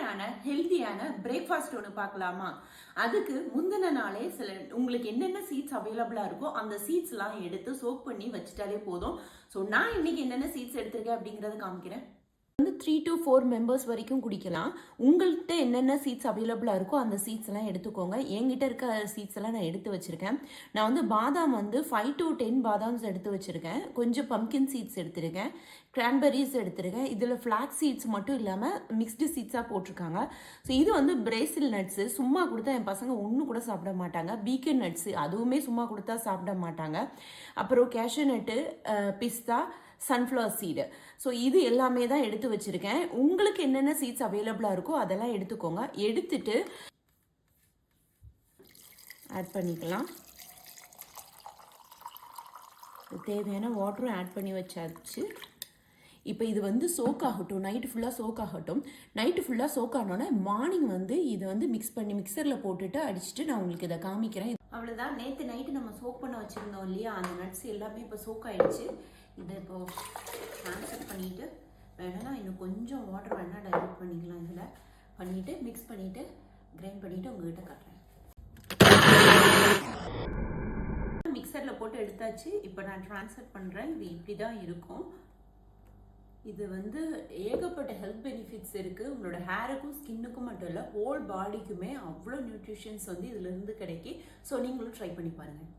சூப்பரான ஹெல்த்தியான பிரேக்ஃபாஸ்ட் ஒன்று பார்க்கலாமா? அதுக்கு முந்தின நாளே உங்களுக்கு என்னென்ன சீட்ஸ் அவைலபிளா இருக்கோ அந்த சீட்ஸ்லாம் எடுத்து சோக் பண்ணி வச்சுட்டாலே போதும். ஸோ நான் இன்னைக்கு என்னென்ன சீட்ஸ் எடுத்திருக்கேன் அப்படிங்கறத காமிக்கிறேன். 3 to 4 மெம்பர்ஸ் வரைக்கும் குடிக்கலாம். உங்கள்கிட்ட என்னென்ன சீட்ஸ் அவைலபிளாக இருக்கோ அந்த சீட்ஸ் எல்லாம் எடுத்துக்கோங்க. என்கிட்ட இருக்க சீட்ஸ் எல்லாம் நான் எடுத்து வச்சிருக்கேன். நான் பாதாம் 5 to 10 பாதாம்ஸ் எடுத்து வச்சிருக்கேன். கொஞ்சம் பம்கின் சீட்ஸ் எடுத்திருக்கேன், கிரான்பெரிஸ் எடுத்திருக்கேன். இதில் ஃப்ளாக் சீட்ஸ் மட்டும் இல்லாமல் மிக்ஸ்டு சீட்ஸாக போட்டிருக்காங்க. ஸோ இது பிரேசில் நட்ஸு. சும்மா கொடுத்தா என் பசங்க ஒன்று கூட சாப்பிட மாட்டாங்க. பீக்கன் நட்ஸு, அதுவுமே சும்மா கொடுத்தா சாப்பிட மாட்டாங்க. அப்புறம் கேஷ்யூ நட்டு, பிஸ்தா, சன்ஃப்ளவர் சீடு. ஸோ இது எல்லாமே தான் எடுத்து வச்சுருக்கேன். உங்களுக்கு என்னென்ன சீட்ஸ் அவைலபிளாக இருக்கோ அதெல்லாம் எடுத்துக்கோங்க. எடுத்துட்டு ஆட் பண்ணிக்கலாம். தேவையான வாட்டரும் ஆட் பண்ணி வச்சாச்சு. இப்போ இது சோக் ஆகட்டும், நைட்டு ஃபுல்லாக சோக் ஆகட்டும். நைட்டு ஃபுல்லாக சோக் ஆனோன்னே மார்னிங் இதை மிக்ஸ் பண்ணி மிக்சரில் போட்டுட்டு அடிச்சுட்டு நான் உங்களுக்கு இதை காமிக்கிறேன். அவ்வளோதான். நேற்று நைட்டு நம்ம சோக் பண்ண வச்சுருந்தோம் இல்லையா, அந்த நட்ஸ் எல்லாமே இப்போ சோக் ஆகிடுச்சு. இதை இப்போது ட்ரான்ஸ்ஃபர் பண்ணிவிட்டு வேணும்னா இன்னும் கொஞ்சம் வாட்டர் வேணால் டைல்யூட் பண்ணிக்கலாம். இதில் பண்ணிவிட்டு மிக்ஸ் பண்ணிவிட்டு கிரைண்ட் பண்ணிவிட்டு உங்கள்கிட்ட காட்டுறேன். மிக்சரில் போட்டு எடுத்தாச்சு. இப்போ நான் ட்ரான்ஸ்ஃபர் பண்ணுறேன். இது இப்படி தான் இருக்கும். இது ஏகப்பட்ட ஹெல்த் பெனிஃபிட்ஸ் இருக்குது. உங்களோட ஹேருக்கும் ஸ்கின்னுக்கும் மட்டும் இல்லை, ஹோல் பாடிக்குமே அவ்வளோ நியூட்ரிஷன்ஸ் இதுலேருந்து கிடைக்கி. ஸோ நீங்களும் ட்ரை பண்ணி பாருங்கள்.